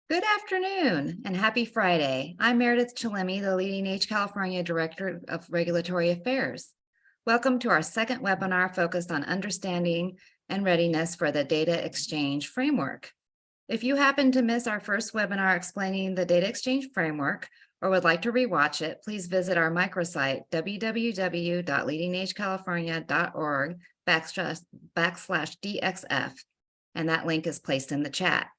Good afternoon and happy Friday. I'm Meredith Chalemi, the LeadingAge California Director of Regulatory Affairs. Welcome to our second webinar focused on understanding and readiness for the data exchange framework. If you happen to miss our first webinar explaining the data exchange framework or would like to rewatch it, please visit our microsite www.leadingagecalifornia.org/DxF, and that link is placed in the chat.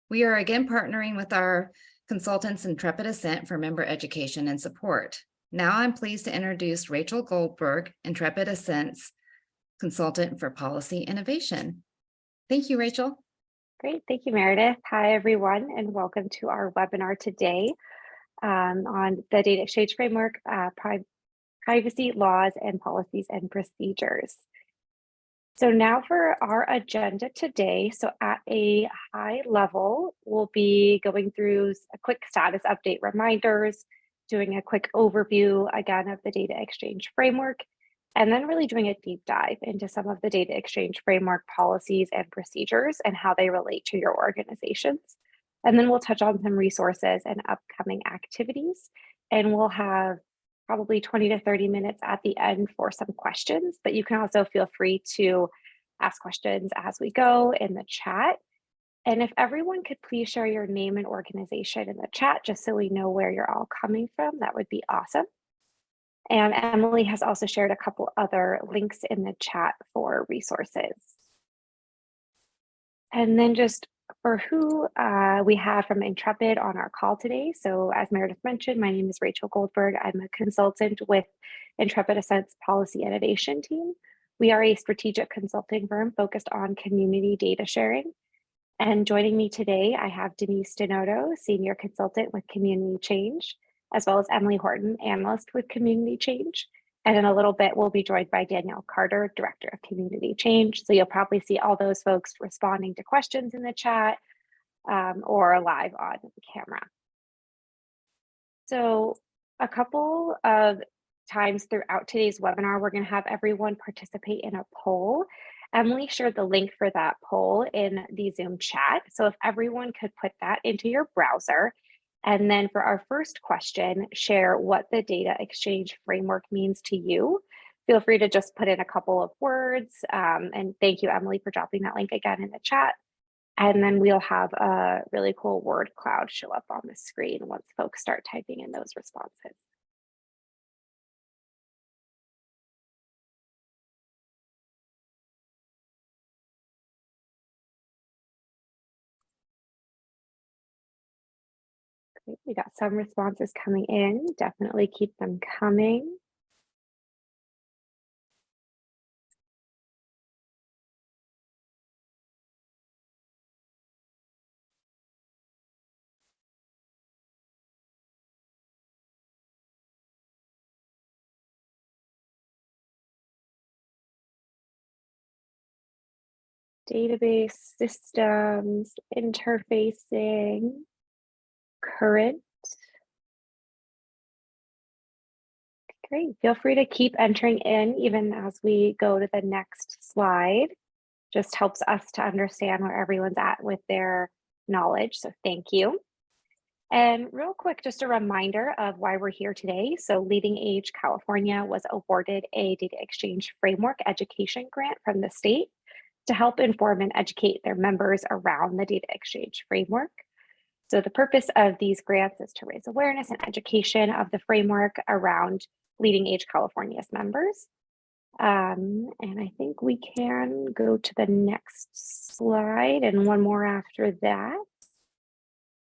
We are again partnering with our consultants Intrepid Ascent for member education and support. Now I'm pleased to introduce Rachel Goldberg, Intrepid Ascent's consultant for policy innovation. Thank you, Rachel. Great, thank you, Meredith. Hi, everyone, and welcome to our webinar today on the Data Exchange Framework, Privacy Laws and Policies and Procedures. So now for our agenda today. So at a high level, we'll be going through a quick status update reminders, doing a quick overview again of the data exchange framework, and then really doing a deep dive into some of the data exchange framework policies and procedures and how they relate to your organizations. And then we'll touch on some resources and upcoming activities, and we'll have probably 20 to 30 minutes at the end for some questions, but you can also feel free to ask questions as we go in the chat. And if everyone could please share your name and organization in the chat, just so we know where you're all coming from, that would be awesome. And Emily has also shared a couple other links in the chat for resources. And then just for who we have from Intrepid on our call today. So as Meredith mentioned, my name is Rachel Goldberg. I'm a consultant with Intrepid Ascent's Policy Innovation team. We are a strategic consulting firm focused on community data sharing. And joining me today, I have Denise Donato, Senior Consultant with Community Change, as well as Emily Horton, Analyst with Community Change. And in a little bit, we'll be joined by Danielle Carter, Director of Community Change. So you'll probably see all those folks responding to questions in the chat or live on camera. So a couple of times throughout today's webinar, we're going to have everyone participate in a poll. Emily shared the link for that poll in the Zoom chat. So if everyone could put that into your browser. And then for our first question, share what the data exchange framework means to you. Feel free to just put in a couple of words. And thank you, Emily, for dropping that link again in the chat. And then we'll have a really cool word cloud show up on the screen once folks start typing in those responses. Great. We got some responses coming in. Definitely keep them coming. Database systems, interfacing, current. Great. Feel free to keep entering in even as we go to the next slide. Just helps us to understand where everyone's at with their knowledge. So thank you. And real quick, just a reminder of why we're here today. So LeadingAge California was awarded a data exchange framework education grant from the state to help inform and educate their members around the data exchange framework. So the purpose of these grants is to raise awareness and education of the framework around LeadingAge California's members. And I think we can go to the next slide and one more after that.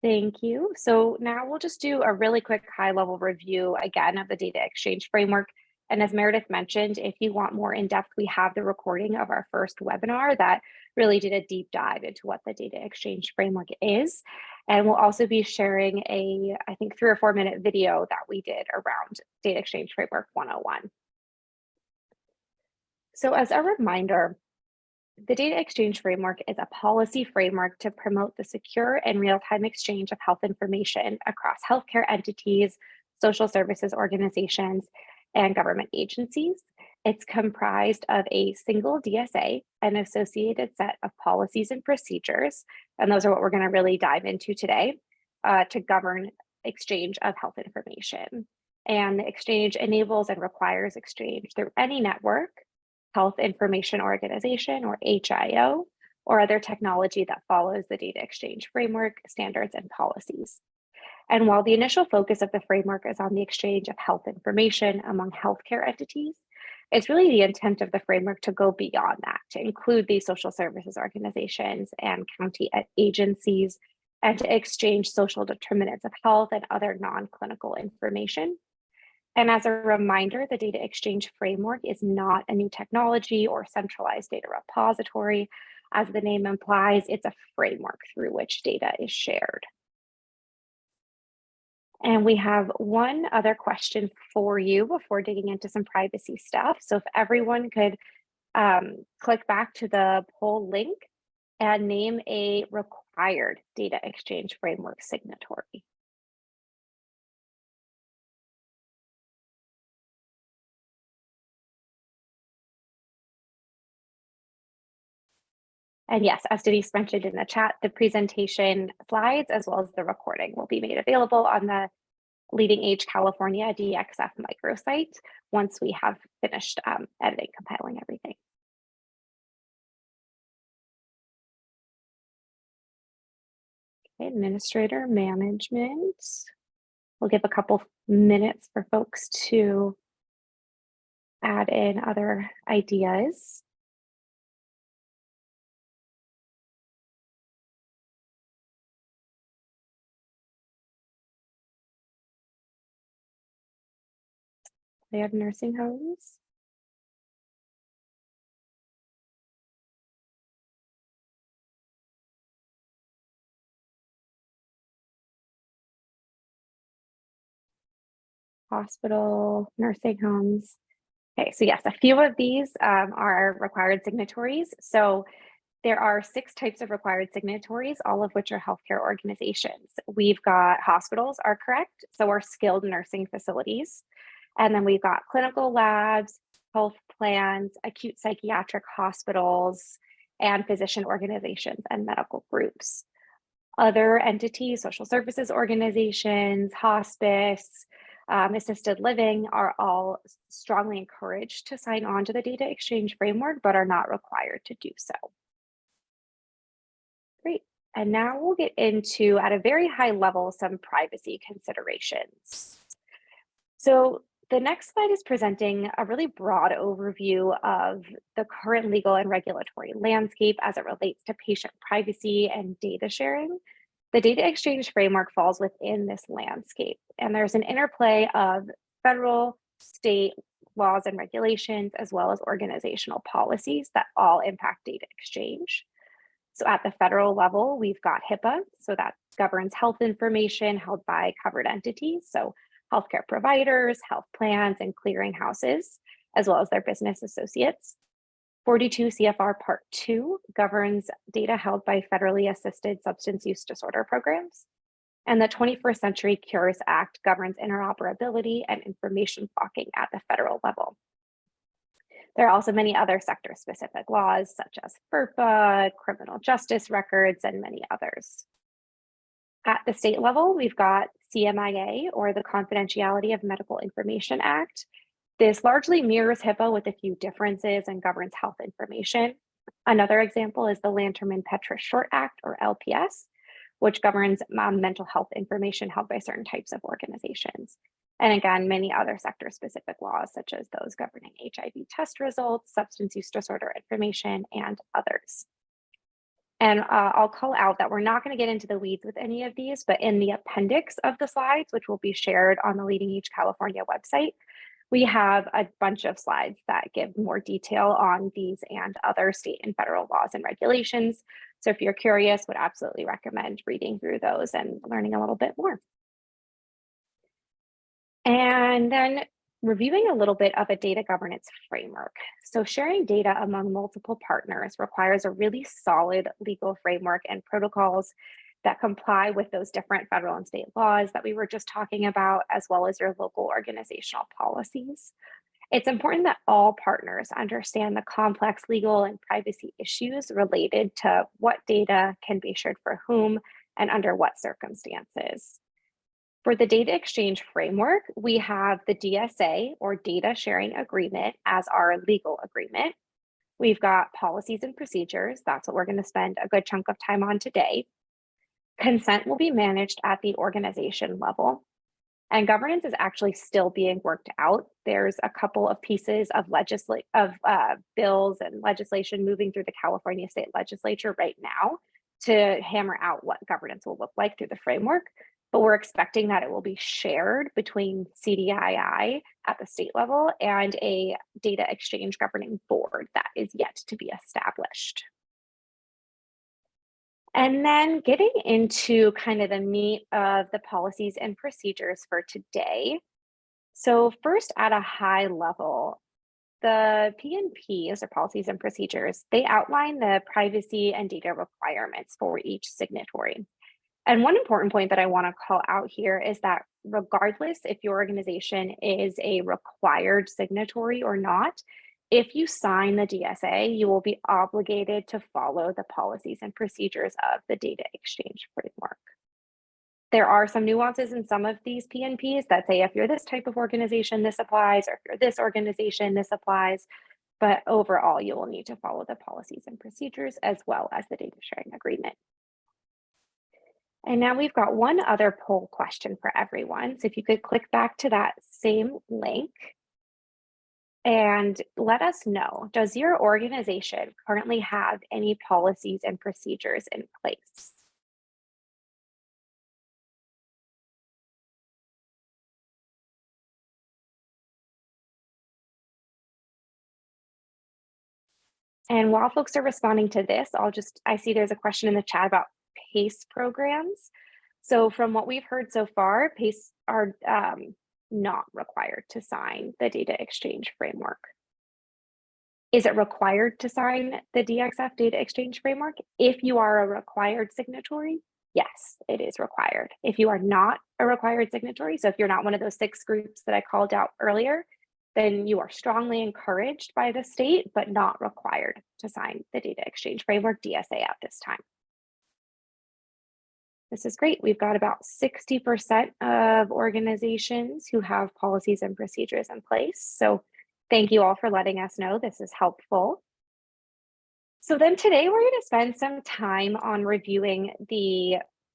Thank you. So now we'll just do a really quick high-level review again of the data exchange framework. And as Meredith mentioned, if you want more in-depth, we have the recording of our first webinar that really did a deep dive into what the data exchange framework is. And we'll also be sharing a, I think, 3 or 4 minute video that we did around Data Exchange Framework 101. So as a reminder, the Data Exchange Framework is a policy framework to promote the secure and real-time exchange of health information across healthcare entities, social services organizations, and government agencies. It's comprised of a single DSA, an associated set of policies and procedures, and those are what we're going to really dive into today to govern exchange of health information. And the exchange enables and requires exchange through any network, health information organization, or HIO, or other technology that follows the data exchange framework, standards, and policies. And while the initial focus of the framework is on the exchange of health information among healthcare entities, it's really the intent of the framework to go beyond that, to include these social services organizations and county agencies, and to exchange social determinants of health and other non-clinical information. And as a reminder, the data exchange framework is not a new technology or centralized data repository. As the name implies, it's a framework through which data is shared. And we have one other question for you before digging into some privacy stuff. So if everyone could click back to the poll link and name a required data exchange framework signatory. And yes, as Denise mentioned in the chat, the presentation slides as well as the recording will be made available on the LeadingAge California DxF microsite once we have finished editing, compiling everything. Okay, administrator management. We'll give a couple minutes for folks to add in other ideas. They have nursing homes. Hospital, nursing homes. Okay, so yes, a few of these are required signatories. So there are 6 types of required signatories, all of which are healthcare organizations. We've got hospitals are correct, so our skilled nursing facilities. And then we've got clinical labs, health plans, acute psychiatric hospitals, and physician organizations and medical groups. Other entities, social services organizations, hospice, assisted living are all strongly encouraged to sign on to the data exchange framework, but are not required to do so. Great. And now we'll get into, at a very high level, some privacy considerations. So the next slide is presenting a really broad overview of the current legal and regulatory landscape as it relates to patient privacy and data sharing. The data exchange framework falls within this landscape, and there's an interplay of federal, state laws and regulations, as well as organizational policies that all impact data exchange. So at the federal level, we've got HIPAA, so that governs health information held by covered entities, so healthcare providers, health plans, and clearinghouses, as well as their business associates. 42 CFR Part 2 governs data held by federally assisted substance use disorder programs. And the 21st Century Cures Act governs interoperability and information blocking at the federal level. There are also many other sector-specific laws, such as FERPA, criminal justice records, and many others. At the state level, we've got CMIA, or the Confidentiality of Medical Information Act. This largely mirrors HIPAA with a few differences and governs health information. Another example is the Lanterman-Petrish Short Act, or LPS, which governs mental health information held by certain types of organizations. And again, many other sector-specific laws, such as those governing HIV test results, substance use disorder information, and others. And I'll call out that we're not going to get into the weeds with any of these, but in the appendix of the slides, which will be shared on the LeadingAge California website, we have a bunch of slides that give more detail on these and other state and federal laws and regulations. So if you're curious, would absolutely recommend reading through those and learning a little bit more. And then reviewing a little bit of a data governance framework. So sharing data among multiple partners requires a really solid legal framework and protocols that comply with those different federal and state laws that we were just talking about, as well as your local organizational policies. It's important that all partners understand the complex legal and privacy issues related to what data can be shared for whom and under what circumstances. For the data exchange framework, we have the DSA, or Data Sharing Agreement, as our legal agreement. We've got policies and procedures. That's what we're going to spend a good chunk of time on today. Consent will be managed at the organization level. And governance is actually still being worked out. There's a couple of pieces of bills and legislation moving through the California State Legislature right now to hammer out what governance will look like through the framework. But we're expecting that it will be shared between CDII at the state level and a data exchange governing board that is yet to be established. And then getting into kind of the meat of the policies and procedures for today. So first, at a high level, the P&Ps, or policies and procedures, they outline the privacy and data requirements for each signatory. And one important point that I want to call out here is that regardless if your organization is a required signatory or not, if you sign the DSA, you will be obligated to follow the policies and procedures of the data exchange framework. There are some nuances in some of these P&Ps that say if you're this type of organization, this applies, or if you're this organization, this applies. But overall, you will need to follow the policies and procedures as well as the data sharing agreement. And now we've got one other poll question for everyone. So if you could click back to that same link and let us know, does your organization currently have any policies and procedures in place? And while folks are responding to this, I see there's a question in the chat about PACE programs. So from what we've heard so far, PACE are not required to sign the data exchange framework. Is it required to sign the DxF data exchange framework? If you are a required signatory, yes, it is required. If you are not a required signatory, so if you're not one of those 6 groups that I called out earlier, then you are strongly encouraged by the state, but not required to sign the data exchange framework DSA at this time. This is great. We've got about 60% of organizations who have policies and procedures in place. So thank you all for letting us know. This is helpful. So then today we're going to spend some time on reviewing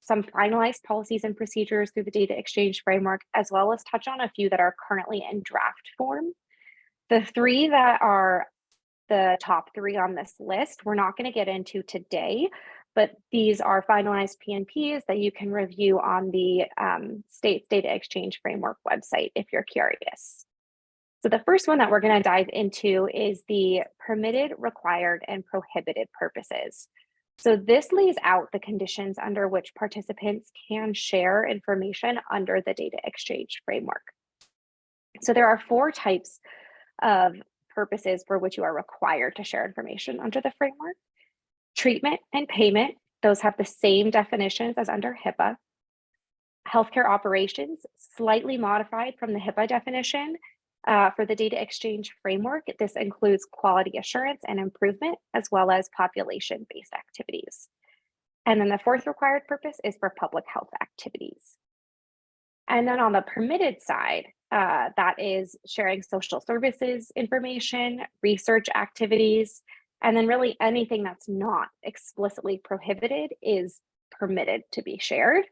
some finalized policies and procedures through the data exchange framework, as well as touch on a few that are currently in draft form. The 3 that are the top 3 on this list, we're not going to get into today, but these are finalized P&Ps that you can review on the state's data exchange framework website if you're curious. So the first one that we're going to dive into is the permitted, required, and prohibited purposes. So this lays out the conditions under which participants can share information under the data exchange framework. So there are 4 types of purposes for which you are required to share information under the framework. Treatment and payment, those have the same definitions as under HIPAA. Healthcare operations, slightly modified from the HIPAA definition. For the data exchange framework, this includes quality assurance and improvement, as well as population-based activities. And then the 4th required purpose is for public health activities. And then on the permitted side, that is sharing social services information, research activities, and then really anything that's not explicitly prohibited is permitted to be shared.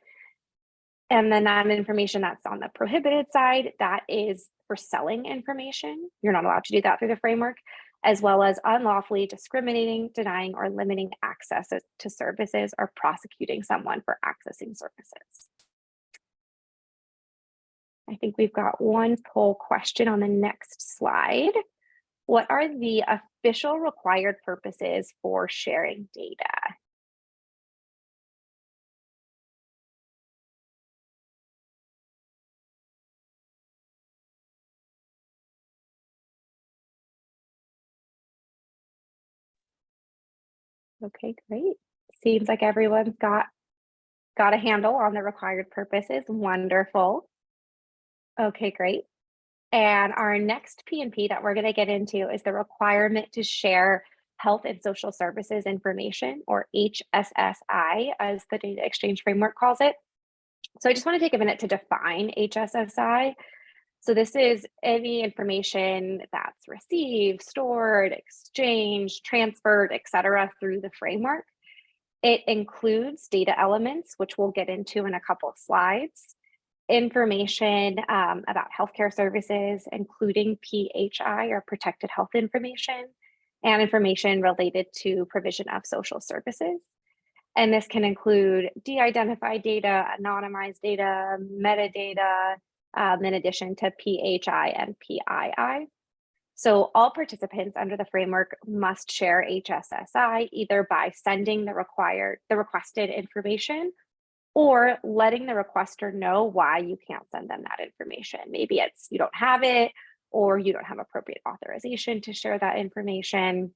And then that information that's on the prohibited side, that is for selling information. You're not allowed to do that through the framework, as well as unlawfully discriminating, denying, or limiting access to services or prosecuting someone for accessing services. I think we've got one poll question on the next slide. What are the official required purposes for sharing data? Okay, great. Seems like everyone's got a handle on the required purposes. Wonderful. Okay, great. And our next P&P that we're going to get into is the requirement to share health and social services information, or HSSI, as the data exchange framework calls it. So I just want to take a minute to define HSSI. So this is any information that's received, stored, exchanged, transferred, etc., through the framework. It includes data elements, which we'll get into in a couple of slides, information about healthcare services, including PHI, or protected health information, and information related to provision of social services. And this can include de-identified data, anonymized data, metadata, in addition to PHI and PII. So all participants under the framework must share HSSI either by sending the requested information, or letting the requester know why you can't send them that information. Maybe it's you don't have it, or you don't have appropriate authorization to share that information.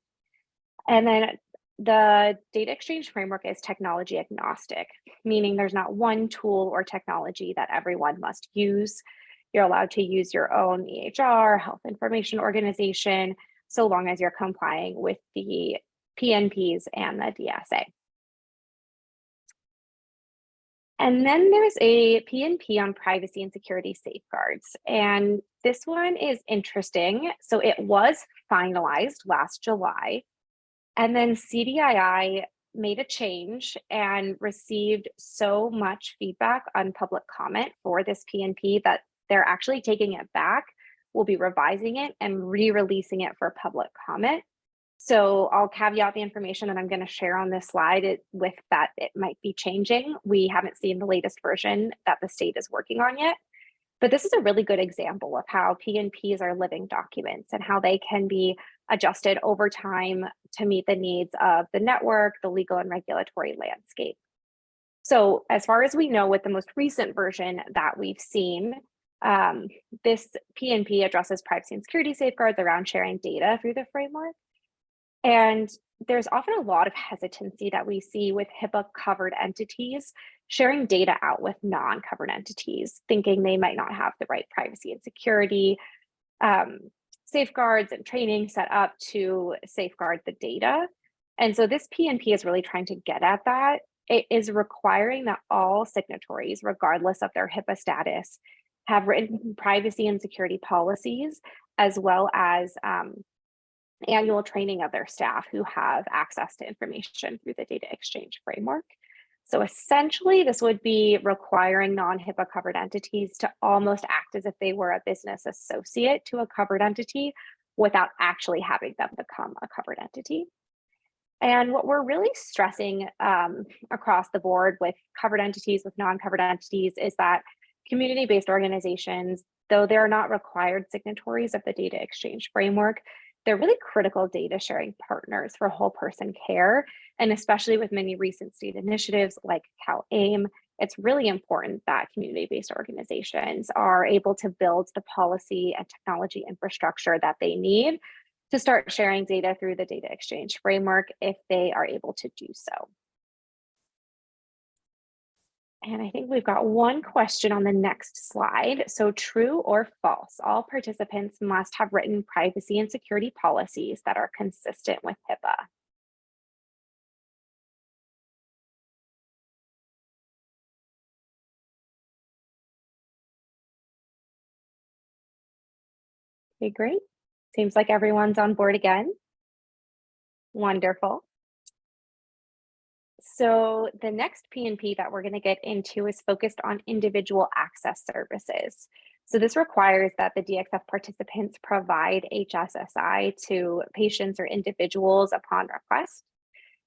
And then the data exchange framework is technology agnostic, meaning there's not one tool or technology that everyone must use. You're allowed to use your own EHR, health information organization, so long as you're complying with the P&Ps and the DSA. And then there's a P&P on privacy and security safeguards. And this one is interesting. So it was finalized last July. And then CDII made a change and received so much feedback on public comment for this P&P that they're actually taking it back. We'll be revising it and re-releasing it for public comment. So I'll caveat the information that I'm going to share on this slide with that it might be changing. We haven't seen the latest version that the state is working on yet. But this is a really good example of how P&Ps are living documents and how they can be adjusted over time to meet the needs of the network, the legal and regulatory landscape. So as far as we know, with the most recent version that we've seen, this P&P addresses privacy and security safeguards around sharing data through the framework. And there's often a lot of hesitancy that we see with HIPAA covered entities sharing data out with non-covered entities, thinking they might not have the right privacy and security safeguards and training set up to safeguard the data. And so this P&P is really trying to get at that. It is requiring that all signatories, regardless of their HIPAA status, have written privacy and security policies, as well as annual training of their staff who have access to information through the data exchange framework. So essentially, this would be requiring non-HIPAA covered entities to almost act as if they were a business associate to a covered entity without actually having them become a covered entity. And what we're really stressing across the board with covered entities, with non-covered entities, is that community-based organizations, though they're not required signatories of the data exchange framework, they're really critical data sharing partners for whole person care. And especially with many recent state initiatives like CalAIM, it's really important that community-based organizations are able to build the policy and technology infrastructure that they need to start sharing data through the data exchange framework if they are able to do so. And I think we've got one question on the next slide. So true or false, all participants must have written privacy and security policies that are consistent with HIPAA. Okay, great. Seems like everyone's on board again. Wonderful. So the next P&P that we're going to get into is focused on individual access services. So this requires that the DxF participants provide HSSI to patients or individuals upon request.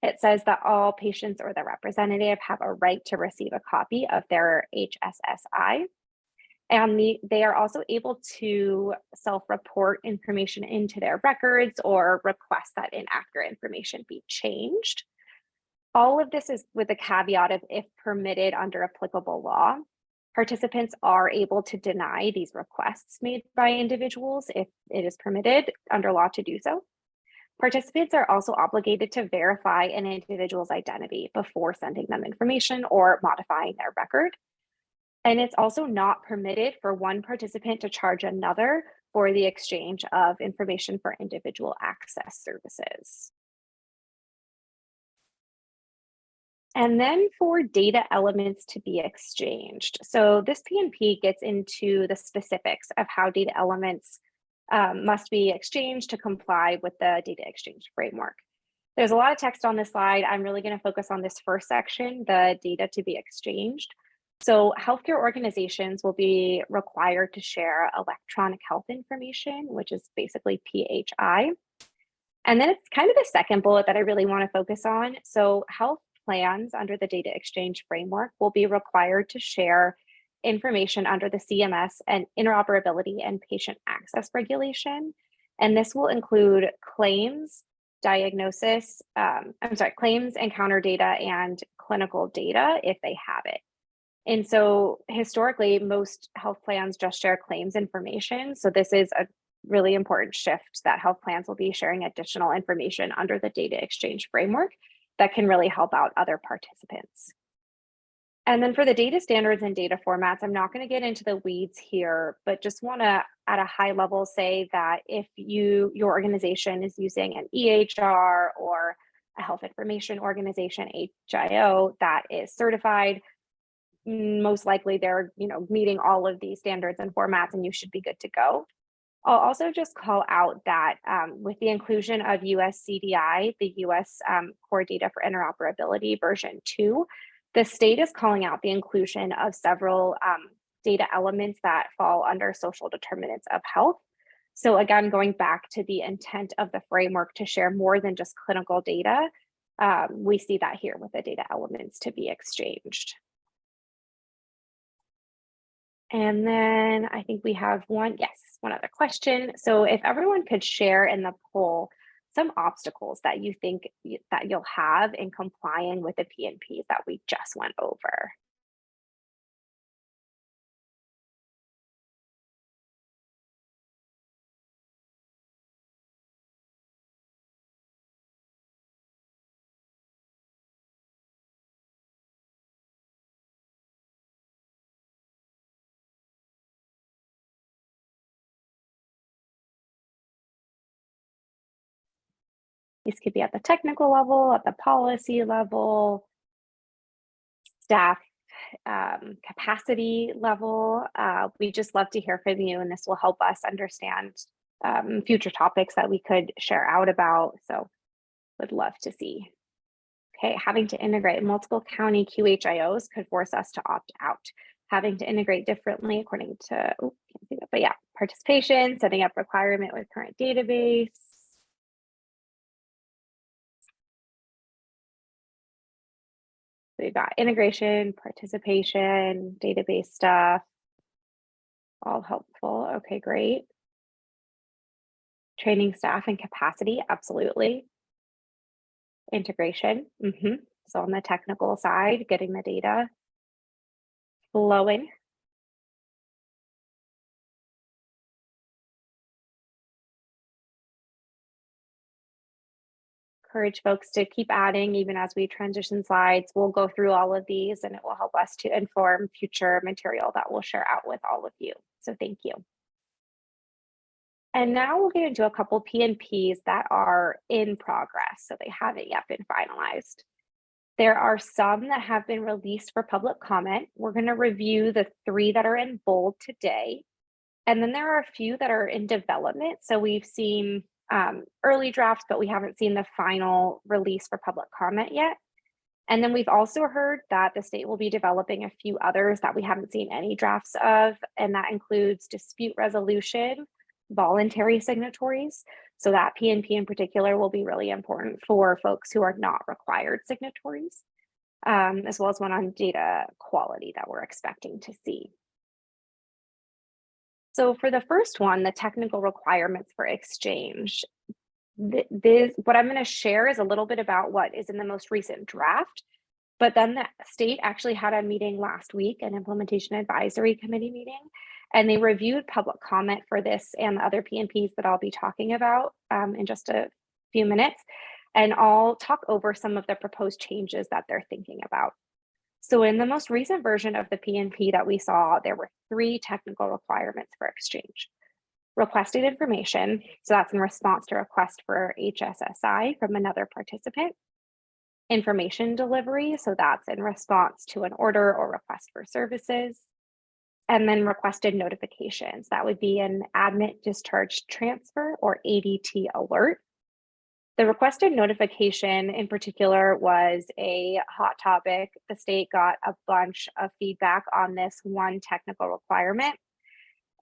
It says that all patients or their representative have a right to receive a copy of their HSSI. And they are also able to self-report information into their records or request that inaccurate information be changed. All of this is with a caveat of if permitted under applicable law. Participants are able to deny these requests made by individuals if it is permitted under law to do so. Participants are also obligated to verify an individual's identity before sending them information or modifying their record. And it's also not permitted for one participant to charge another for the exchange of information for individual access services. And then for data elements to be exchanged. So this P&P gets into the specifics of how data elements must be exchanged to comply with the data exchange framework. There's a lot of text on this slide. I'm really going to focus on this first section, the data to be exchanged. So healthcare organizations will be required to share electronic health information, which is basically PHI. And then it's kind of the second bullet that I really want to focus on. So health plans under the data exchange framework will be required to share information under the CMS and interoperability and patient access regulation. And this will include claims, claims, encounter data, and clinical data if they have it. And so historically, most health plans just share claims information. So this is a really important shift that health plans will be sharing additional information under the data exchange framework that can really help out other participants. And then for the data standards and data formats, I'm not going to get into the weeds here, but just want to at a high level say that if your organization is using an EHR or a health information organization, HIO, that is certified, most likely they're meeting all of these standards and formats, and you should be good to go. I'll also just call out that with the inclusion of US CDI, the US Core Data for Interoperability version 2, the state is calling out the inclusion of several data elements that fall under social determinants of health. So again, going back to the intent of the framework to share more than just clinical data, we see that here with the data elements to be exchanged. And then I think we have one other question. So if everyone could share in the poll some obstacles that you think that you'll have in complying with the P&Ps that we just went over. These could be at the technical level, at the policy level, staff capacity level. We just love to hear from you, and this will help us understand future topics that we could share out about. So would love to see. Okay, having to integrate multiple county QHIOs could force us to opt out. Having to integrate differently according to, can't see that, but yeah, participation, setting up requirement with current database. So we've got integration, participation, database stuff, all helpful. Okay, great. Training staff and capacity, absolutely. Integration, so on the technical side, getting the data flowing. Encourage folks to keep adding even as we transition slides. We'll go through all of these and it will help us to inform future material that we'll share out with all of you. So thank you. And now we'll get into a couple P&Ps that are in progress, so they haven't yet been finalized. There are some that have been released for public comment. We're going to review the 3 that are in bold today. And then there are a few that are in development. So we've seen early drafts, but we haven't seen the final release for public comment yet. And then we've also heard that the state will be developing a few others that we haven't seen any drafts of, and that includes dispute resolution, voluntary signatories. So that P&P in particular will be really important for folks who are not required signatories, as well as one on data quality that we're expecting to see. So for the first one, the technical requirements for exchange, what I'm going to share is a little bit about what is in the most recent draft, but then the state actually had a meeting last week, an implementation advisory committee meeting, and they reviewed public comment for this and the other P&Ps that I'll be talking about in just a few minutes. And I'll talk over some of the proposed changes that they're thinking about. So in the most recent version of the P&P that we saw, there were 3 technical requirements for exchange. requested information. So that's in response to request for HSSI from another participant. Information delivery, so that's in response to an order or request for services. And then requested notifications, that would be an admit discharge transfer or ADT alert. The requested notification in particular was a hot topic. The state got a bunch of feedback on this one technical requirement.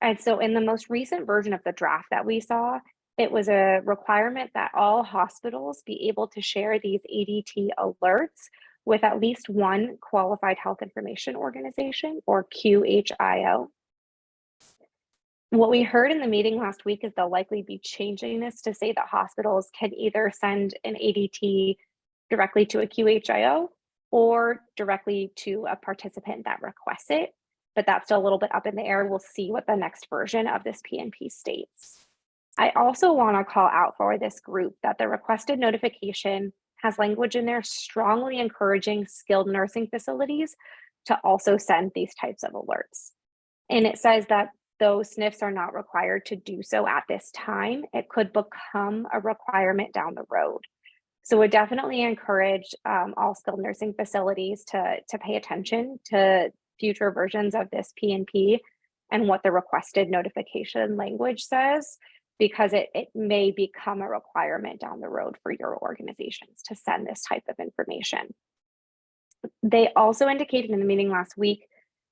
And so in the most recent version of the draft that we saw, it was a requirement that all hospitals be able to share these ADT alerts with at least one qualified health information organization, or QHIO. What we heard in the meeting last week is they'll likely be changing this to say that hospitals can either send an ADT directly to a QHIO or directly to a participant that requests it, but that's still a little bit up in the air. We'll see what the next version of this P&P states. I also want to call out for this group that the requested notification has language in there strongly encouraging skilled nursing facilities to also send these types of alerts. And it says that though SNFs are not required to do so at this time, it could become a requirement down the road. So we definitely encourage all skilled nursing facilities to pay attention to future versions of this P&P and what the requested notification language says, because it may become a requirement down the road for your organizations to send this type of information. They also indicated in the meeting last week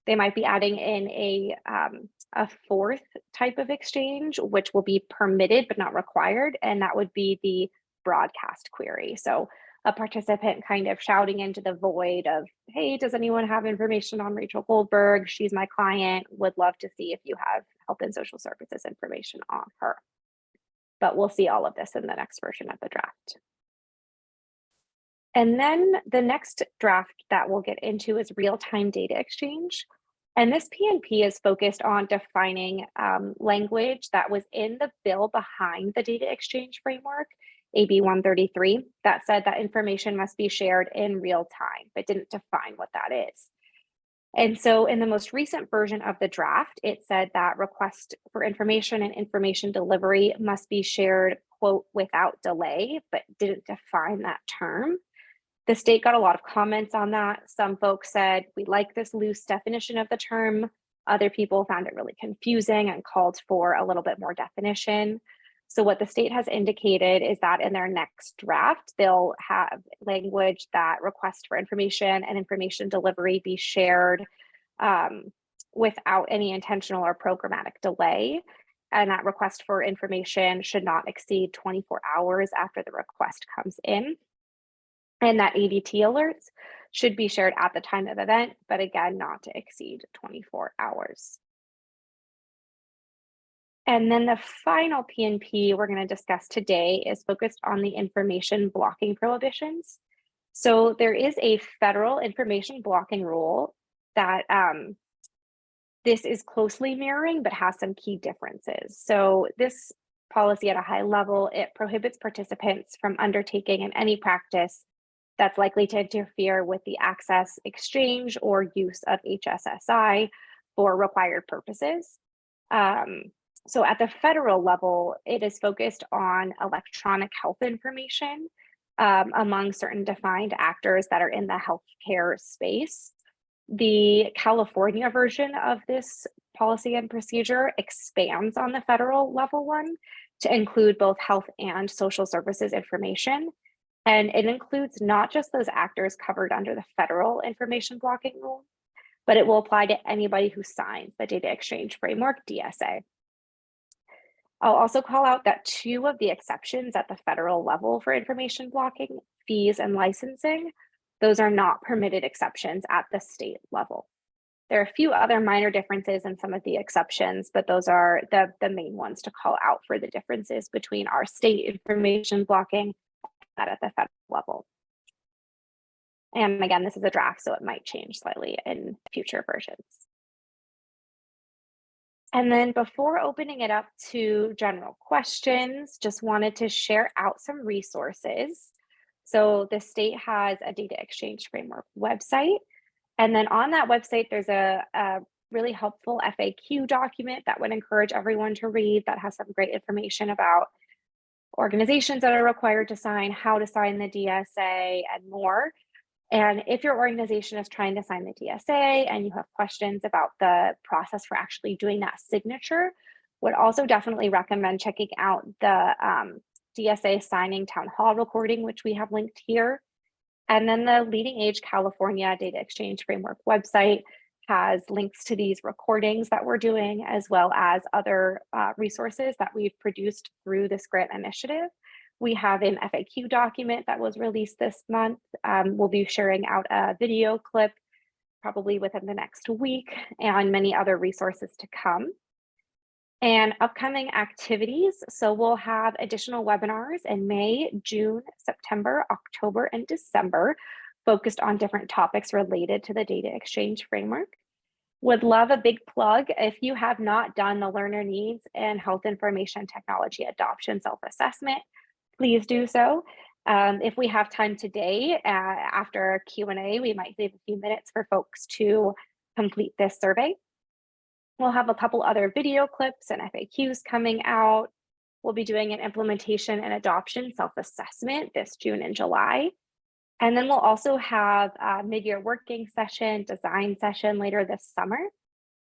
they might be adding in a fourth type of exchange, which will be permitted but not required, and that would be the broadcast query. So a participant kind of shouting into the void of, hey, does anyone have information on Rachel Goldberg? She's my client, would love to see if you have health and social services information on her. But we'll see all of this in the next version of the draft. And then the next draft that we'll get into is real-time data exchange. And this P&P is focused on defining language that was in the bill behind the data exchange framework, AB 133, that said that information must be shared in real time, but didn't define what that is. And so in the most recent version of the draft, it said that request for information and information delivery must be shared, quote, without delay, but didn't define that term. The state got a lot of comments on that. Some folks said, we like this loose definition of the term. Other people found it really confusing and called for a little bit more definition. So what the state has indicated is that in their next draft, they'll have language that request for information and information delivery be shared without any intentional or programmatic delay. And that request for information should not exceed 24 hours after the request comes in. And that ADT alerts should be shared at the time of event, but again, not to exceed 24 hours. And then the final P&P we're going to discuss today is focused on the information blocking prohibitions. So there is a federal information blocking rule that this is closely mirroring, but has some key differences. So this policy at a high level, it prohibits participants from undertaking in any practice that's likely to interfere with the access, exchange, or use of HSSI for required purposes. So at the federal level, it is focused on electronic health information among certain defined actors that are in the healthcare space. The California version of this policy and procedure expands on the federal level one to include both health and social services information. And it includes not just those actors covered under the federal information blocking rule, but it will apply to anybody who signs the Data Exchange Framework, DSA. I'll also call out that two of the exceptions at the federal level for information blocking, fees and licensing, those are not permitted exceptions at the state level. There are a few other minor differences in some of the exceptions, but those are the main ones to call out for the differences between our state information blocking and at the federal level. And again, this is a draft, so it might change slightly in future versions. And then before opening it up to general questions, just wanted to share out some resources. So the state has a data exchange framework website. And then on that website, there's a really helpful FAQ document that would encourage everyone to read that has some great information about organizations that are required to sign, how to sign the DSA, and more. And if your organization is trying to sign the DSA and you have questions about the process for actually doing that signature, would also definitely recommend checking out the DSA signing town hall recording, which we have linked here. And then the LeadingAge California Data Exchange Framework website has links to these recordings that we're doing, as well as other resources that we've produced through this grant initiative. We have an FAQ document that was released this month. We'll be sharing out a video clip probably within the next week, and many other resources to come. And upcoming activities. So we'll have additional webinars in May, June, September, October, and December, focused on different topics related to the data exchange framework. Would love a big plug. If you have not done the learner needs and health information technology adoption self-assessment, please do so. If we have time today, after Q&A, we might save a few minutes for folks to complete this survey. We'll have a couple other video clips and FAQs coming out. We'll be doing an implementation and adoption self-assessment this June and July. And then we'll also have a mid-year working session, design session later this summer.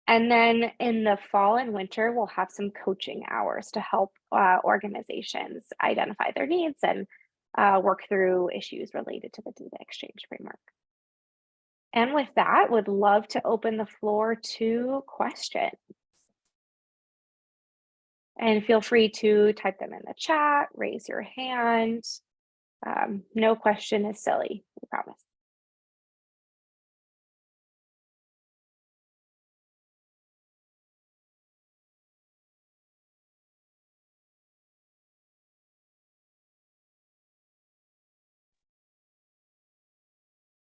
And then in the fall and winter, we'll have some coaching hours to help organizations identify their needs and work through issues related to the data exchange framework. And with that, would love to open the floor to questions. And feel free to type them in the chat, raise your hand. No question is silly, I promise.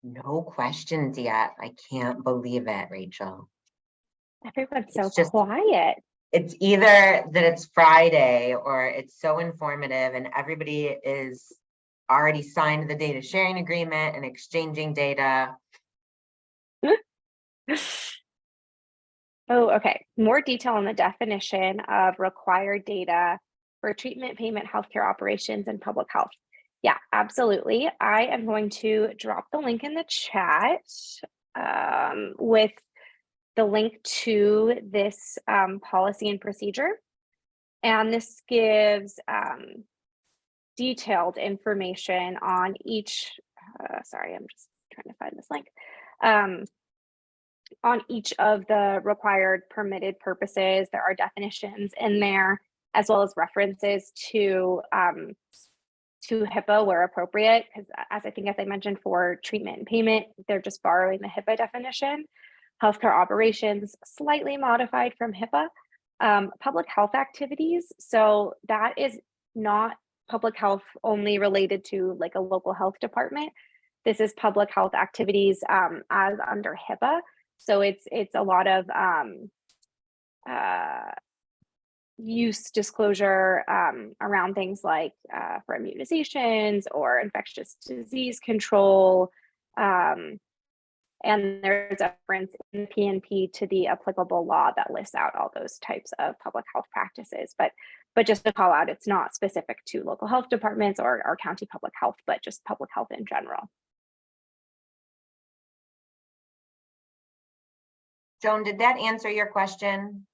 No questions yet. I can't believe it, Rachel. Everyone's so quiet. It's either that it's Friday or it's so informative and everybody is already signed the data sharing agreement and exchanging data. Oh, okay. More detail on the definition of required data for treatment, payment, healthcare operations, and public health. Yeah, absolutely. I am going to drop the link in the chat with the link to this policy and procedure. And this gives detailed information on each, sorry, I'm just trying to find this link, on each of the required permitted purposes. There are definitions in there, as well as references to HIPAA where appropriate, because as I mentioned for treatment and payment, they're just borrowing the HIPAA definition. Healthcare operations, slightly modified from HIPAA. Public health activities, so that is not public health only related to like a local health department. This is public health activities as under HIPAA. So it's a lot of use disclosure around things like for immunizations or infectious disease control. And there's a reference in the P&P to the applicable law that lists out all those types of public health practices. But just to call out, it's not specific to local health departments or county public health, but just public health in general. Joan, did that answer your question?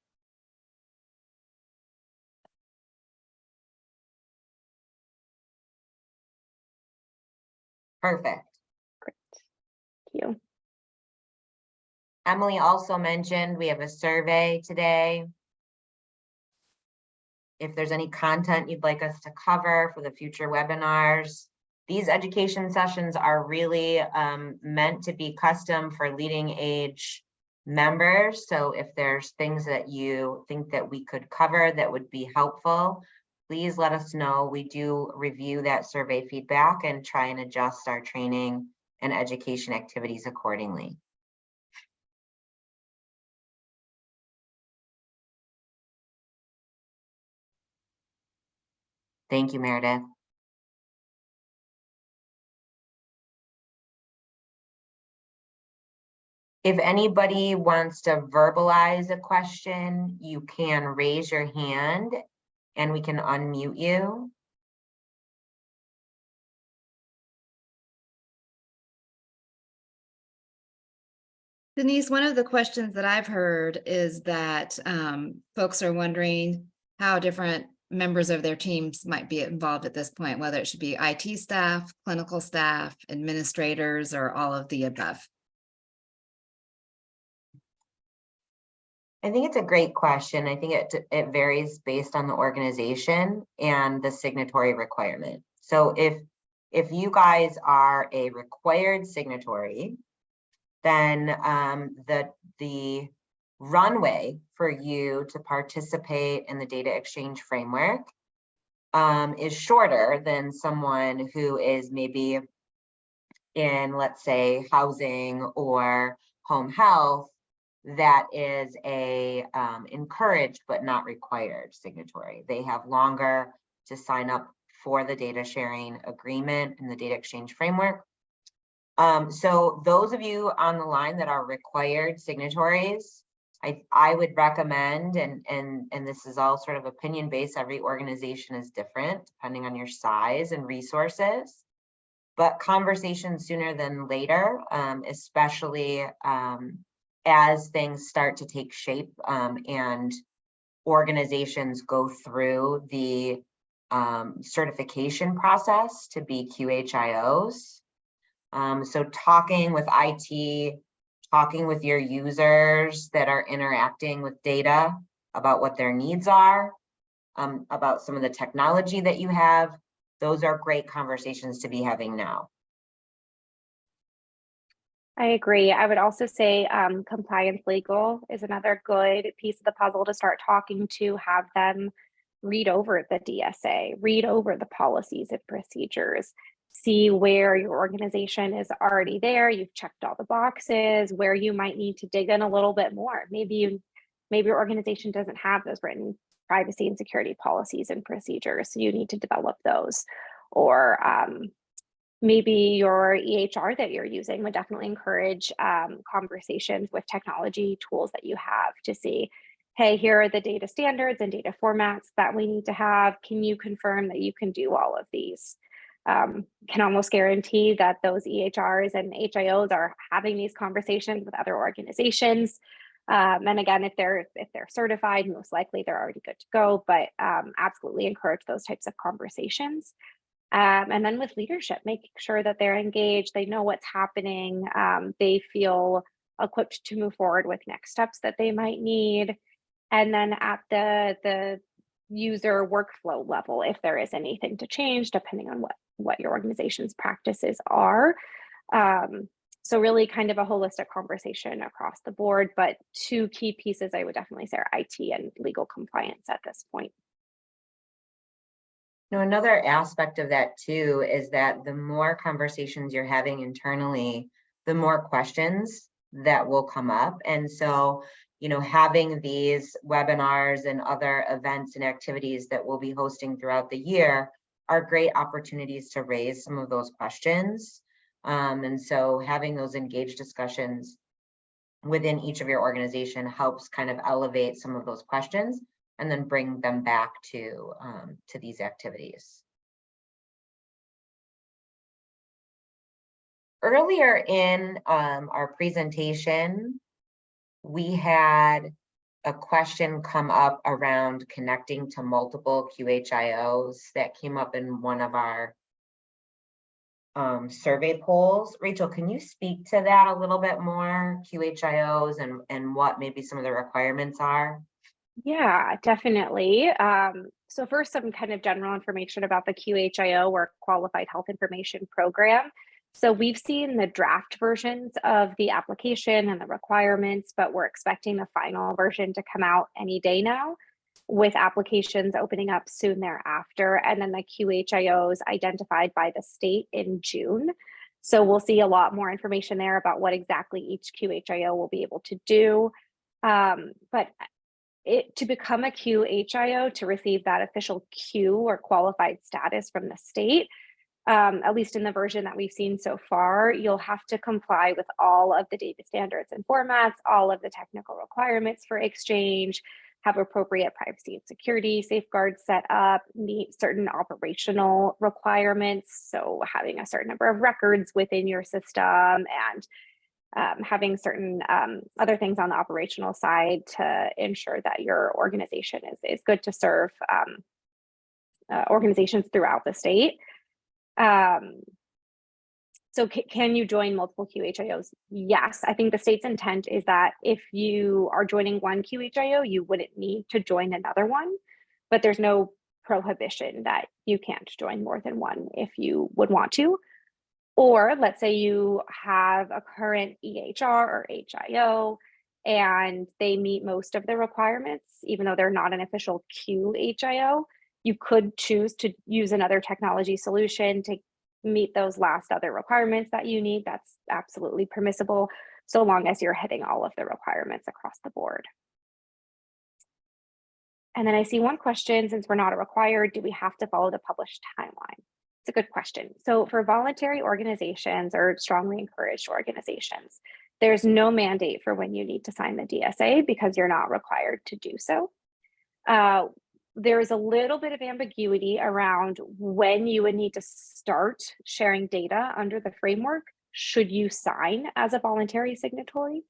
Perfect. Great. Thank you. Emily also mentioned we have a survey today. If there's any content you'd like us to cover for the future webinars, these education sessions are really meant to be custom for LeadingAge members. So if there's things that you think that we could cover that would be helpful, please let us know. We do review that survey feedback and try and adjust our training and education activities accordingly. Thank you, Meredith. If anybody wants to verbalize a question, you can raise your hand and we can unmute you. Denise, one of the questions that I've heard is that folks are wondering how different members of their teams might be involved at this point, whether it should be IT staff, clinical staff, administrators, or all of the above. I think it's a great question. I think it varies based on the organization and the signatory requirement. So if you guys are a required signatory, then the runway for you to participate in the data exchange framework is shorter than someone who is maybe in, let's say, housing or home health, that is a encouraged but not required signatory. They have longer to sign up for the data sharing agreement and the data exchange framework. So those of you on the line that are required signatories, I would recommend, and this is all sort of opinion based, every organization is different depending on your size and resources, but conversations sooner than later, especially as things start to take shape and organizations go through the certification process to be QHIOs. So talking with IT, talking with your users that are interacting with data about what their needs are, about some of the technology that you have, those are great conversations to be having now. I agree. I would also say compliance legal is another good piece of the puzzle to start talking to, have them read over the DSA, read over the policies and procedures, see where your organization is already there. You've checked all the boxes, where you might need to dig in a little bit more. Maybe your organization doesn't have those written privacy and security policies and procedures, so you need to develop those. Or maybe your EHR that you're using would definitely encourage conversations with technology tools that you have to see, hey, here are the data standards and data formats that we need to have. Can you confirm that you can do all of these? Can almost guarantee that those EHRs and HIOs are having these conversations with other organizations. And again, if they're certified, most likely they're already good to go, but absolutely encourage those types of conversations. And then with leadership, making sure that they're engaged, they know what's happening, they feel equipped to move forward with next steps that they might need. And then at the user workflow level, if there is anything to change, depending on what your organization's practices are. So really kind of a holistic conversation across the board, but two key pieces I would definitely say are IT and legal compliance at this point. Now, another aspect of that too is that the more conversations you're having internally, the more questions that will come up. And so, having these webinars and other events and activities that we'll be hosting throughout the year are great opportunities to raise some of those questions. And so having those engaged discussions within each of your organization helps kind of elevate some of those questions and then bring them back to these activities. Earlier in our presentation, we had a question come up around connecting to multiple QHIOs that came up in one of our survey polls. Rachel, can you speak to that a little bit more, QHIOs and what maybe some of the requirements are? Yeah, definitely. So first, some kind of general information about the QHIO, or Qualified Health Information Program. So we've seen the draft versions of the application and the requirements, but we're expecting the final version to come out any day now, with applications opening up soon thereafter, and then the QHIOs identified by the state in June. So we'll see a lot more information there about what exactly each QHIO will be able to do. But to become a QHIO, to receive that official Q or qualified status from the state, at least in the version that we've seen so far, you'll have to comply with all of the data standards and formats, all of the technical requirements for Exchange, have appropriate privacy and security safeguards set up, meet certain operational requirements. So having a certain number of records within your system and having certain other things on the operational side to ensure that your organization is good to serve organizations throughout the state. So can you join multiple QHIOs? Yes, I think the state's intent is that if you are joining one QHIO, you wouldn't need to join another one, but there's no prohibition that you can't join more than one if you would want to. Or let's say you have a current EHR or HIO and they meet most of the requirements, even though they're not an official QHIO, you could choose to use another technology solution to meet those last other requirements that you need. That's absolutely permissible, so long as you're hitting all of the requirements across the board. And then I see one question, since we're not required, do we have to follow the published timeline? It's a good question. So for voluntary organizations or strongly encouraged organizations, there's no mandate for when you need to sign the DSA because you're not required to do so. There is a little bit of ambiguity around when you would need to start sharing data under the framework should you sign as a voluntary signatory.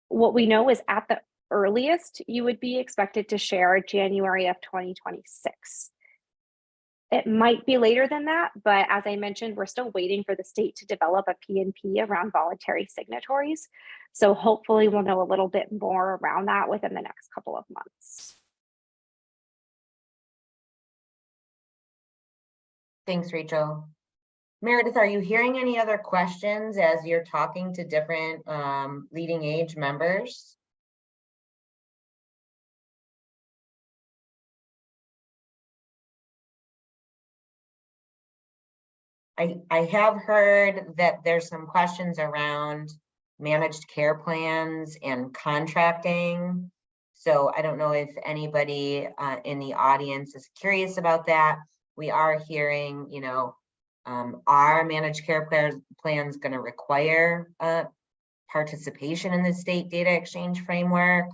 What we know is at the earliest, you would be expected to share January of 2026. It might be later than that, but as I mentioned, we're still waiting for the state to develop a P&P around voluntary signatories. So hopefully we'll know a little bit more around that within the next couple of months. Thanks, Rachel. Meredith, are you hearing any other questions as you're talking to different LeadingAge members? I have heard that there's some questions around managed care plans and contracting. So I don't know if anybody in the audience is curious about that. We are hearing, you know, are managed care plans going to require participation in the state data exchange framework?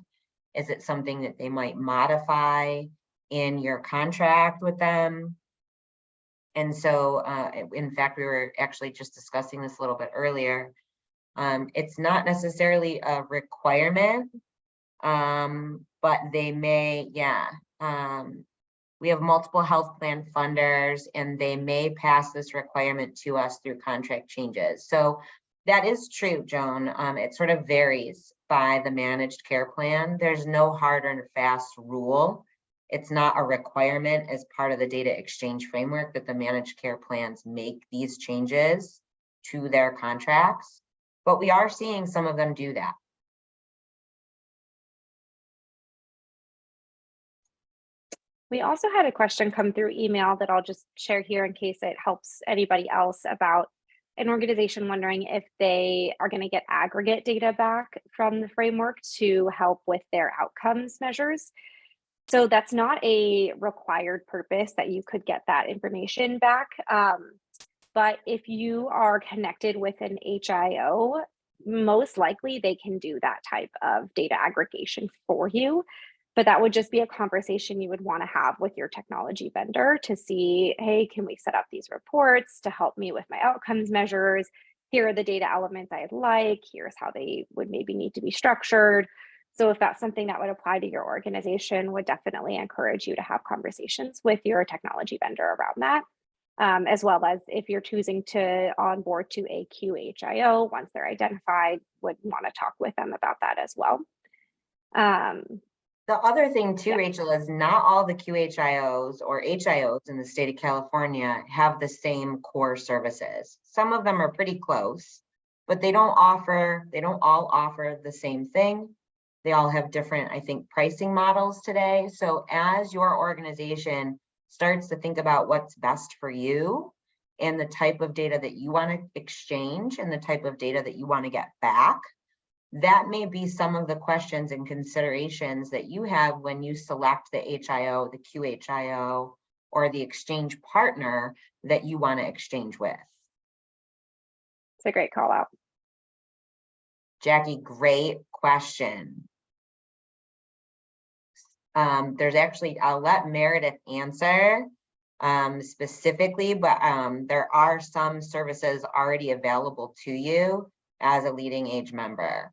Is it something that they might modify in your contract with them? And so, in fact, we were actually just discussing this a little bit earlier. It's not necessarily a requirement, but they may, we have multiple health plan funders and they may pass this requirement to us through contract changes. So that is true, Joan. It sort of varies by the managed care plan. There's no hard and fast rule. It's not a requirement as part of the data exchange framework that the managed care plans make these changes to their contracts, but we are seeing some of them do that. We also had a question come through email that I'll just share here in case it helps anybody else, about an organization wondering if they are going to get aggregate data back from the framework to help with their outcomes measures. So that's not a required purpose that you could get that information back. But if you are connected with an HIO, most likely they can do that type of data aggregation for you. But that would just be a conversation you would want to have with your technology vendor to see, hey, can we set up these reports to help me with my outcomes measures? Here are the data elements I'd like. Here's how they would maybe need to be structured. So if that's something that would apply to your organization, would definitely encourage you to have conversations with your technology vendor around that, as well as if you're choosing to onboard to a QHIO, once they're identified, would want to talk with them about that as well. The other thing too, Rachel, is not all the QHIOs or HIOs in the state of California have the same core services. Some of them are pretty close, but they don't all offer the same thing. They all have different, I think, pricing models today. So as your organization starts to think about what's best for you and the type of data that you want to exchange and the type of data that you want to get back, that may be some of the questions and considerations that you have when you select the HIO, the QHIO, or the exchange partner that you want to exchange with. It's a great call out. Jackie, great question. There's actually, I'll let Meredith answer specifically, but there are some services already available to you as a LeadingAge member.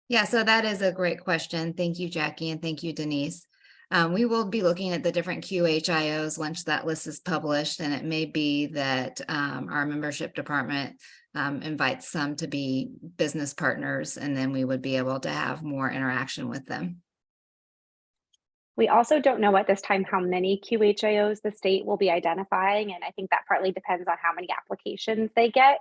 Yeah, so that is a great question. Thank you, Jackie, and thank you, Denise. We will be looking at the different QHIOs once that list is published, and it may be that our membership department invites some to be business partners, and then we would be able to have more interaction with them. We also don't know at this time how many QHIOs the state will be identifying, and I think that partly depends on how many applications they get.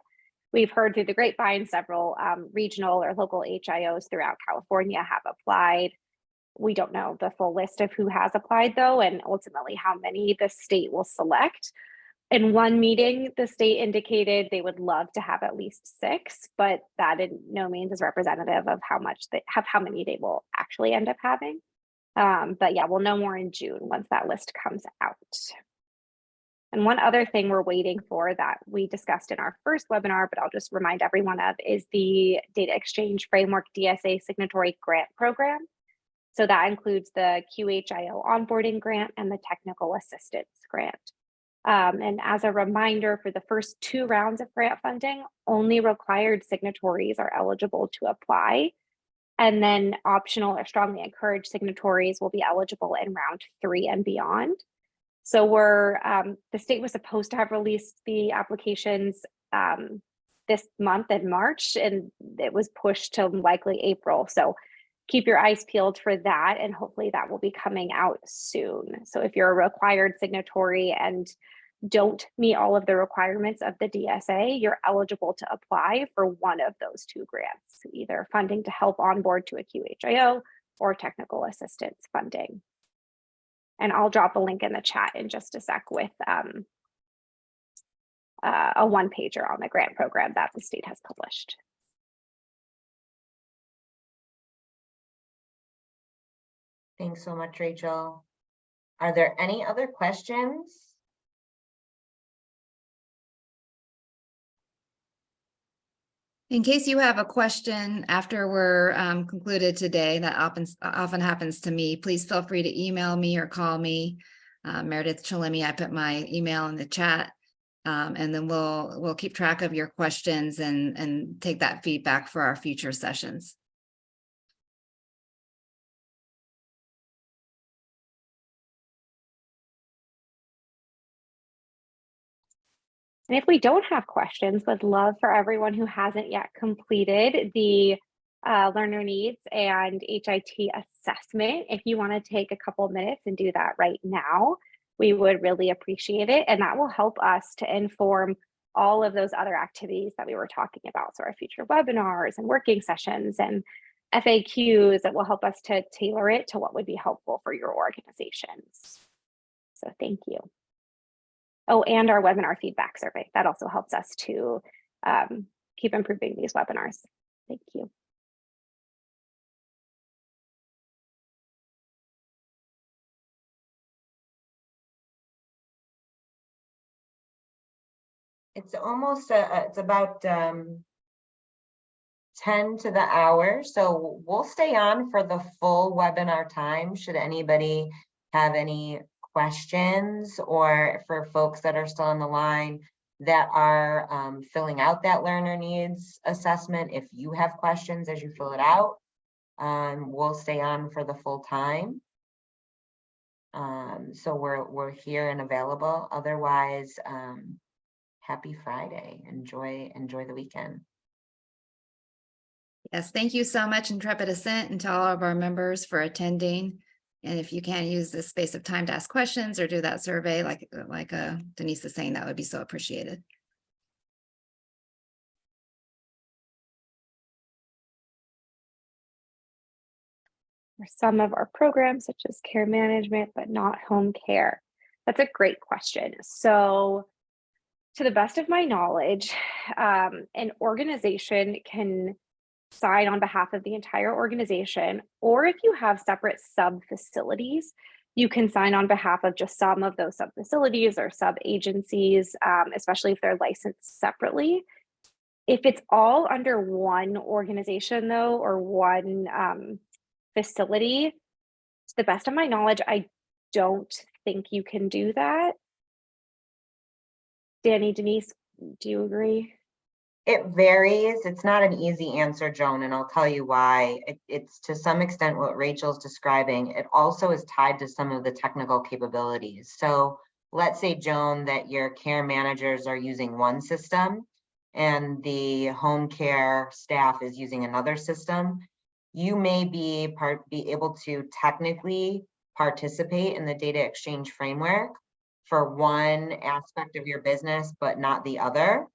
We've heard through the grapevine several regional or local HIOs throughout California have applied. We don't know the full list of who has applied though, and ultimately how many the state will select. In one meeting, the state indicated they would love to have at least 6, but that in no means is representative of how many they will actually end up having. But yeah, we'll know more in June once that list comes out. And one other thing we're waiting for that we discussed in our first webinar, but I'll just remind everyone of, is the Data Exchange Framework DSA Signatory Grant Program. So that includes the QHIO Onboarding Grant and the Technical Assistance Grant. And as a reminder, for the first 2 rounds of grant funding, only required signatories are eligible to apply. And then optional or strongly encouraged signatories will be eligible in round 3 and beyond. So the state was supposed to have released the applications this month in March, and it was pushed to likely April. So keep your eyes peeled for that, and hopefully that will be coming out soon. So if you're a required signatory and don't meet all of the requirements of the DSA, you're eligible to apply for one of those 2 grants, either funding to help onboard to a QHIO or technical assistance funding. And I'll drop a link in the chat in just a sec with a 1-pager on the grant program that the state has published. Thanks so much, Rachel. Are there any other questions? In case you have a question after we're concluded today, that often happens to me, please feel free to email me or call me. Meredith Chalemi, I put my email in the chat, and then we'll keep track of your questions and take that feedback for our future sessions. And if we don't have questions, would love for everyone who hasn't yet completed the learner needs and HIT assessment, if you want to take a couple of minutes and do that right now, we would really appreciate it. And that will help us to inform all of those other activities that we were talking about. So our future webinars and working sessions and FAQs, that will help us to tailor it to what would be helpful for your organizations. So thank you. Oh, and our webinar feedback survey. That also helps us to keep improving these webinars. Thank you. It's almost, it's about 10 to the hour. So we'll stay on for the full webinar time. Should anybody have any questions, or for folks that are still on the line that are filling out that learner needs assessment, if you have questions as you fill it out, we'll stay on for the full time. So we're here and available. Otherwise, happy Friday. Enjoy the weekend. Yes, thank you so much, Intrepid Ascent, and to all of our members for attending. And if you can use this space of time to ask questions or do that survey, like Denise is saying, that would be so appreciated. For some of our programs, such as care management, but not home care? That's a great question. So to the best of my knowledge, an organization can sign on behalf of the entire organization, or if you have separate sub facilities, you can sign on behalf of just some of those sub-facilities or sub-agencies, especially if they're licensed separately. If it's all under one organization though, or one facility, to the best of my knowledge, I don't think you can do that. Danny, Denise, do you agree? It varies. It's not an easy answer, Joan, and I'll tell you why. It's to some extent what Rachel's describing. It also is tied to some of the technical capabilities. So let's say, Joan, that your care managers are using one system and the home care staff is using another system. You may be able to technically participate in the data exchange framework for one aspect of your business, but not the other.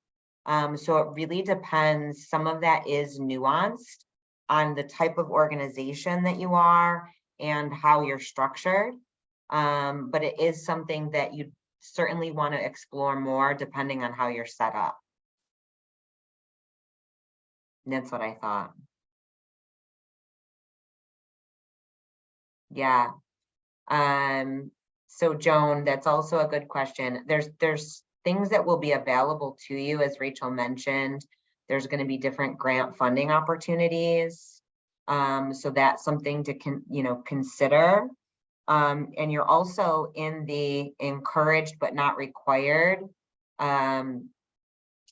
So it really depends. Some of that is nuanced on the type of organization that you are and how you're structured. But it is something that you certainly want to explore more depending on how you're set up. And that's what I thought. Yeah. So Joan, that's also a good question. There's things that will be available to you, as Rachel mentioned. There's going to be different grant funding opportunities. So that's something to consider. And you're also in the encouraged but not required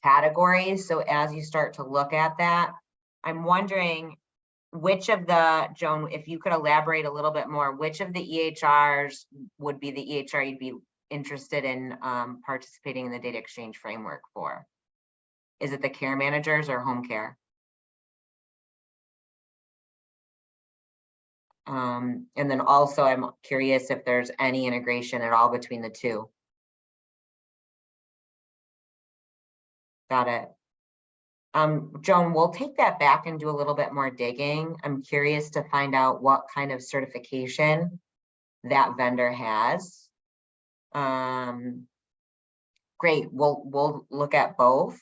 categories. So as you start to look at that, I'm wondering which of the, Joan, if you could elaborate a little bit more, which of the EHRs would be the EHR you'd be interested in participating in the data exchange framework for? Is it the care managers or home care? And then also I'm curious if there's any integration at all between the two. Got it. Joan, we'll take that back and do a little bit more digging. I'm curious to find out what kind of certification that vendor has. Great, we'll look at both.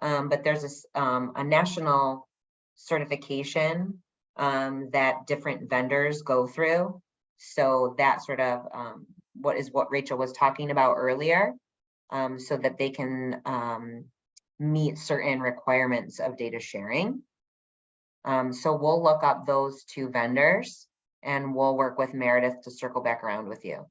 But there's a national certification that different vendors go through. So that sort of what Rachel was talking about earlier, so that they can meet certain requirements of data sharing. So we'll look up those two vendors and we'll work with Meredith to circle back around with you.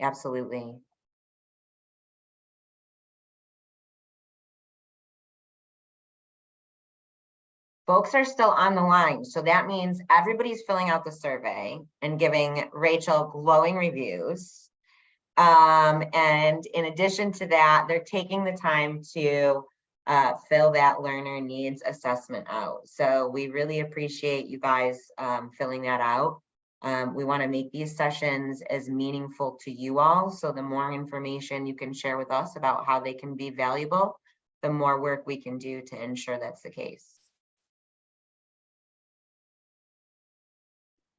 Absolutely. Folks are still on the line, so that means everybody's filling out the survey and giving Rachel glowing reviews. And in addition to that, they're taking the time to fill that learner needs assessment out. So we really appreciate you guys filling that out. We want to make these sessions as meaningful to you all. So the more information you can share with us about how they can be valuable, the more work we can do to ensure that's the case.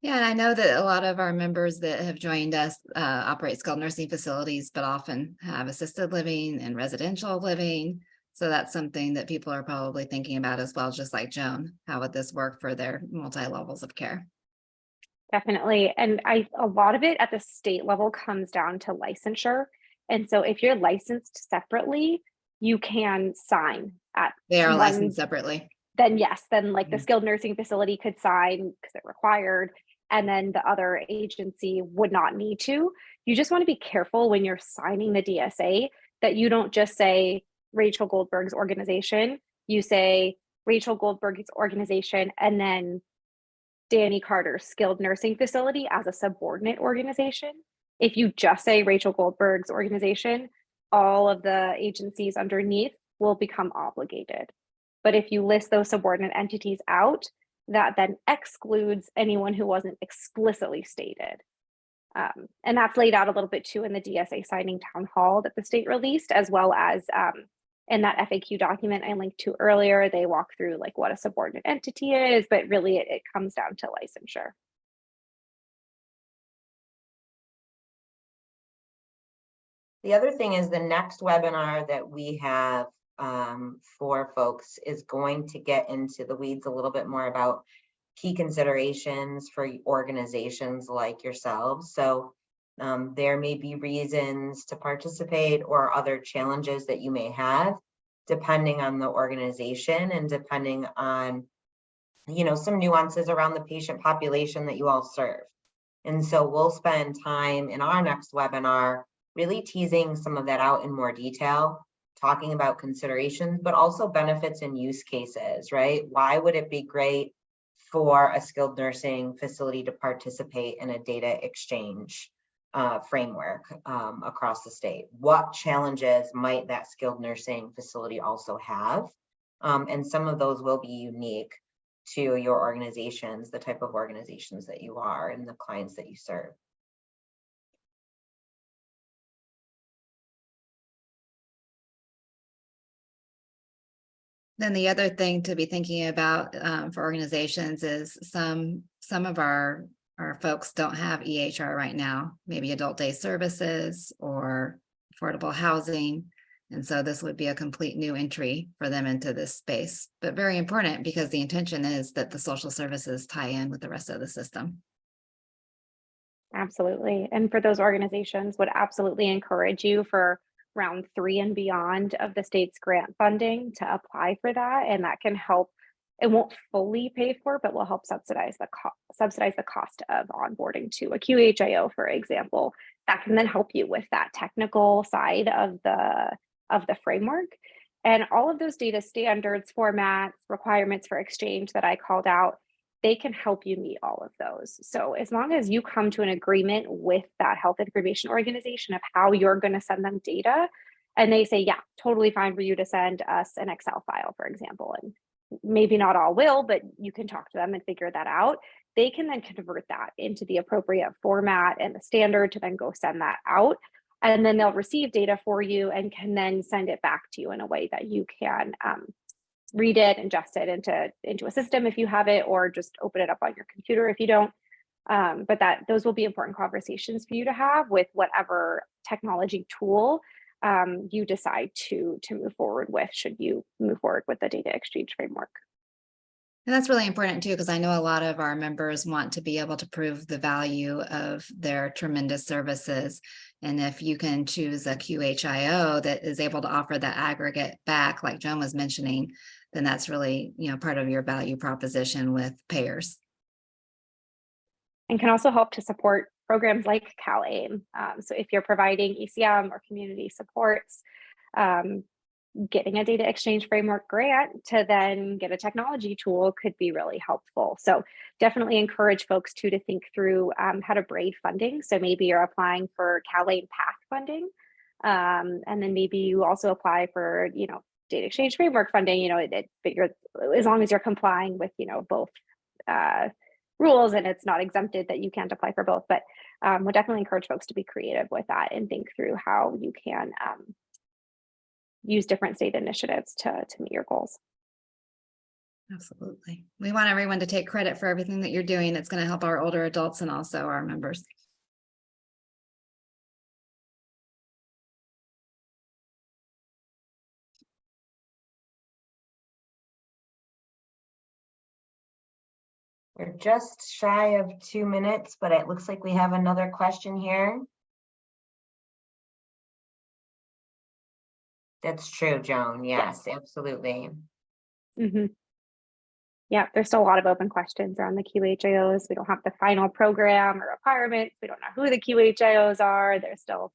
Yeah, and I know that a lot of our members that have joined us operate skilled nursing facilities, but often have assisted living and residential living. So that's something that people are probably thinking about as well, just like Joan. How would this work for their multi-levels of care? Definitely. And a lot of it at the state level comes down to licensure. And so if you're licensed separately, you can sign at They are licensed separately. Then yes, then like the skilled nursing facility could sign because it required, and then the other agency would not need to. You just want to be careful when you're signing the DSA that you don't just say Rachel Goldberg's organization. You say Rachel Goldberg's organization and then Danny Carter's skilled nursing facility as a subordinate organization. If you just say Rachel Goldberg's organization, all of the agencies underneath will become obligated. But if you list those subordinate entities out, that then excludes anyone who wasn't explicitly stated. And that's laid out a little bit too in the DSA signing town hall that the state released, as well as in that FAQ document I linked to earlier. They walk through like what a subordinate entity is, but really it comes down to licensure. The other thing is the next webinar that we have for folks is going to get into the weeds a little bit more about key considerations for organizations like yourselves. So there may be reasons to participate or other challenges that you may have, depending on the organization and depending on, you know, some nuances around the patient population that you all serve. And so we'll spend time in our next webinar really teasing some of that out in more detail, talking about considerations, but also benefits and use cases, right? Why would it be great for a skilled nursing facility to participate in a data exchange framework across the state? What challenges might that skilled nursing facility also have? And some of those will be unique to your organizations, the type of organizations that you are and the clients that you serve. Then the other thing to be thinking about for organizations is some of our folks don't have EHR right now, maybe adult day services or affordable housing. And so this would be a complete new entry for them into this space, but very important because the intention is that the social services tie in with the rest of the system. Absolutely. And for those organizations, would absolutely encourage you for round 3 and beyond of the state's grant funding to apply for that. And that can help. It won't fully pay for, but will help subsidize the cost of onboarding to a QHIO, for example. That can then help you with that technical side of the framework. And all of those data standards, formats, requirements for exchange that I called out, they can help you meet all of those. So as long as you come to an agreement with that health information organization of how you're going to send them data, and they say, yeah, totally fine for you to send us an Excel file, for example, and maybe not all will, but you can talk to them and figure that out. They can then convert that into the appropriate format and the standard to then go send that out. And then they'll receive data for you and can then send it back to you in a way that you can read it, ingest it into a system if you have it, or just open it up on your computer if you don't. But those will be important conversations for you to have with whatever technology tool you decide to move forward with, should you move forward with the data exchange framework. And that's really important too, because I know a lot of our members want to be able to prove the value of their tremendous services. And if you can choose a QHIO that is able to offer that aggregate back, like Joan was mentioning, then that's really, part of your value proposition with payers. And can also help to support programs like CalAIM. So if you're providing ECM or community supports, getting a data exchange framework grant to then get a technology tool could be really helpful. So definitely encourage folks to think through how to braid funding. So maybe you're applying for CalAIM PATH funding, and then maybe you also apply for, data exchange framework funding, as long as you're complying with, both rules and it's not exempted that you can't apply for both. But we'll definitely encourage folks to be creative with that and think through how you can use different state initiatives to meet your goals. Absolutely. We want everyone to take credit for everything that you're doing that's going to help our older adults and also our members. We're just shy of 2 minutes, but it looks like we have another question here. That's true, Joan. Yes. Absolutely. Mm-hmm. Yeah, there's still a lot of open questions around the QHIOs. We don't have the final program or requirements. We don't know who the QHIOs are. There's still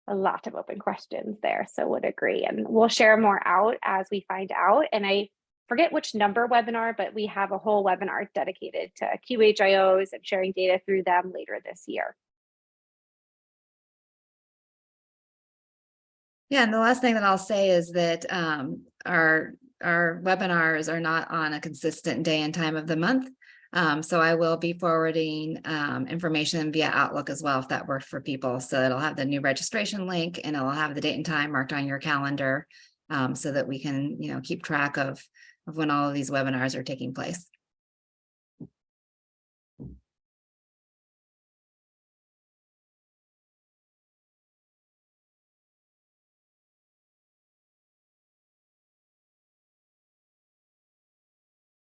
a lot of open questions there. So would agree. And we'll share more out as we find out. And I forget which number webinar, but we have a whole webinar dedicated to QHIOs and sharing data through them later this year. Yeah, and the last thing that I'll say is that our webinars are not on a consistent day and time of the month. So I will be forwarding information via Outlook as well, if that works for people. So it'll have the new registration link and it'll have the date and time marked on your calendar so that we can, keep track of when all of these webinars are taking place.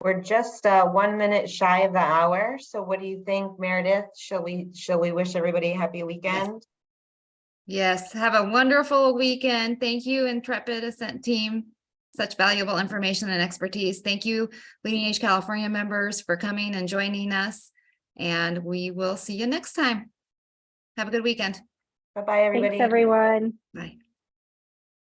We're just 1 minute shy of the hour. So what do you think, Meredith? Shall we wish everybody a happy weekend? Yes, have a wonderful weekend. Thank you, Intrepid Ascent team. Such valuable information and expertise. Thank you, LeadingAge California members, for coming and joining us. And we will see you next time. Have a good weekend. Bye-bye, everybody. Thanks, everyone. Bye.